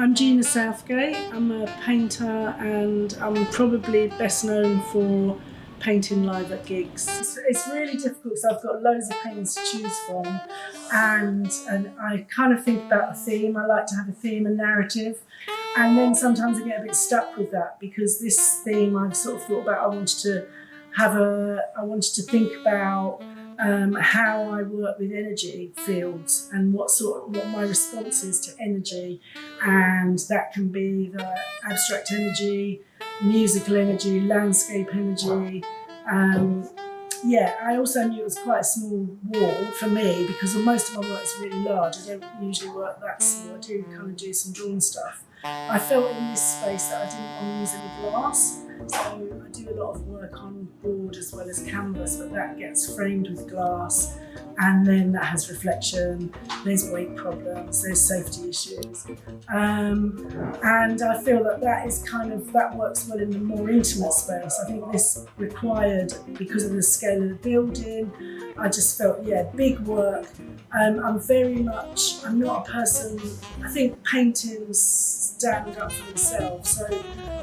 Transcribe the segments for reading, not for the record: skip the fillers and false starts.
I'm Gina Southgate. I'm a painter and I'm probably best known for painting live at gigs. It's really difficult because I've got loads of paintings to choose from, and I kind of think about a theme. I like to have a theme, a narrative, and then sometimes I get a bit stuck with that because this theme I've sort of thought about. I wanted to think about how I work with energy fields and what my response is to energy, and that can be the abstract energy, musical energy, landscape energy. I also knew it was quite a small wall for me because most of my work is really large. I don't usually work that small. I do kind of do some drawn stuff. I felt in this space that I didn't want to use any glass, so I do a lot of work on board as well as canvas, but that gets framed with glass, and then that has reflection, there's weight problems, there's safety issues. And I feel that works well in the more intimate space. I think this required, because of the scale of the building, I just felt, big work. I'm not a person, I think paintings stand up for themselves, so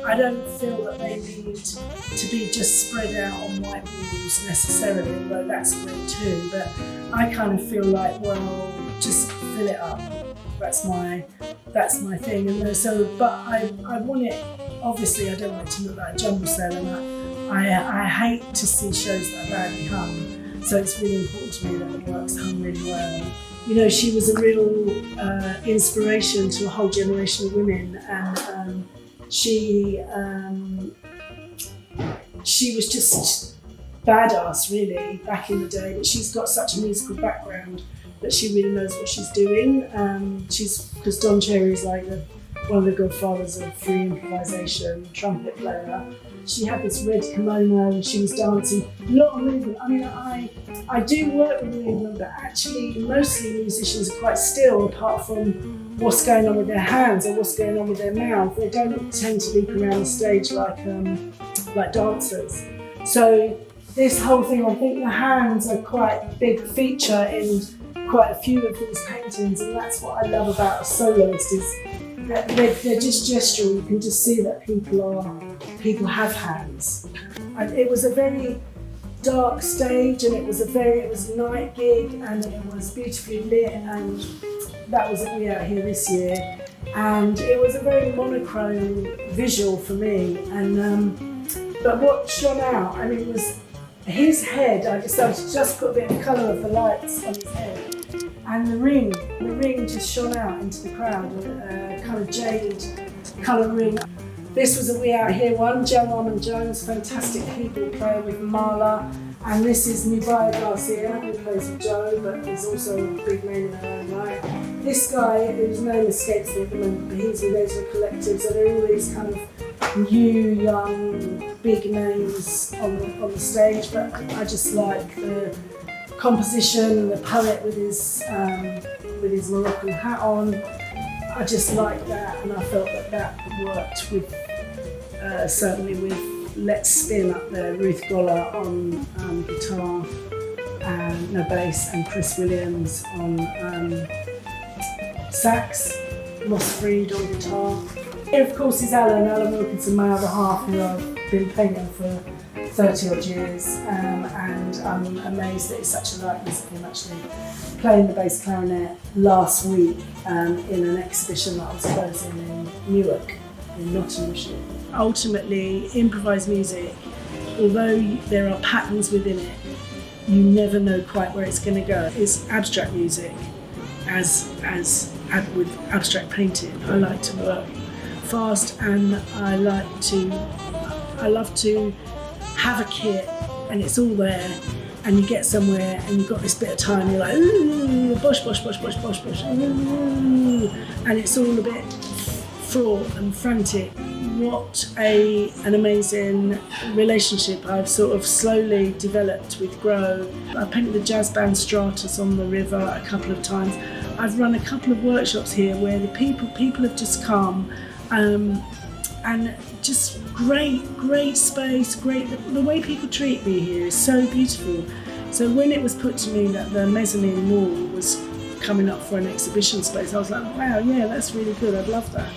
I don't feel that they need to be just spread out on white walls necessarily, although that's great too, but I kind of feel like, well, just fill it up. That's my thing. And but I want it, obviously I don't want it to look like a jumble sale, and I hate to see shows that are badly hung, so it's really important to me that the work's hung really well. You know, she was a real inspiration to a whole generation of women, and she was just badass really back in the day, but she's got such a musical background that she really knows what she's doing. Because Don Cherry is like one of the godfathers of free improvisation, trumpet player. She had this red kimono and she was dancing, a lot of movement. I mean, I do work with movement, but actually mostly musicians are quite still, apart from what's going on with their hands or what's going on with their mouth. They don't tend to leap around the stage like dancers. So this whole thing, I think the hands are quite a big feature in quite a few of these paintings, and that's what I love about a soloist, is that they're just gestural. You can just see that people have hands. And it was a very dark stage, and it was a night gig, and it was beautifully lit, and that was at We Out Here this year, and it was a very monochrome visual for me. And but what shone out, I mean, was his head. I decided to just put a bit of colour of the lights on his head, and the ring just shone out into the crowd, a kind of jade colour ring. This was a We Out Here one, Armon-Jones, fantastic keyboard player with Marla, and this is Nubaya Garcia, who plays with Joe, but is also a big name in her own right. This guy, whose name escapes me at the moment, but he's with Ezra Collective, so there are all these kind of new, young, big names on the stage, but I just like the composition, the poet with his Moroccan hat on. I just like that, and I felt that worked with certainly with Let's Spin up there, Ruth Goller on guitar, and bass, and Chris Williams on sax, Moss Freed on guitar. Here of course is Alan Wilkinson, my other half, who I've been painting for 30 odd years, and I'm amazed that it's such a likeness of him actually playing the bass clarinet last week in an exhibition that I was closing in Newark in Nottinghamshire. Ultimately, improvised music, although there are patterns within it, you never know quite where it's going to go. It's abstract music, as with abstract painting. I like to work fast, and I love to have a kit, and it's all there, and you get somewhere and you've got this bit of time, you're like, ooh, bosh, bosh, bosh, bosh, bosh, bosh, ooh, and it's all a bit fraught and frantic. What an amazing relationship I've sort of slowly developed with GROW. I painted the jazz band Stratos on the river a couple of times. I've run a couple of workshops here where the people have just come, and just great space, the way people treat me here is so beautiful. So when it was put to me that the mezzanine wall was coming up for an exhibition space. I was like, wow, yeah, that's really good. I'd love that.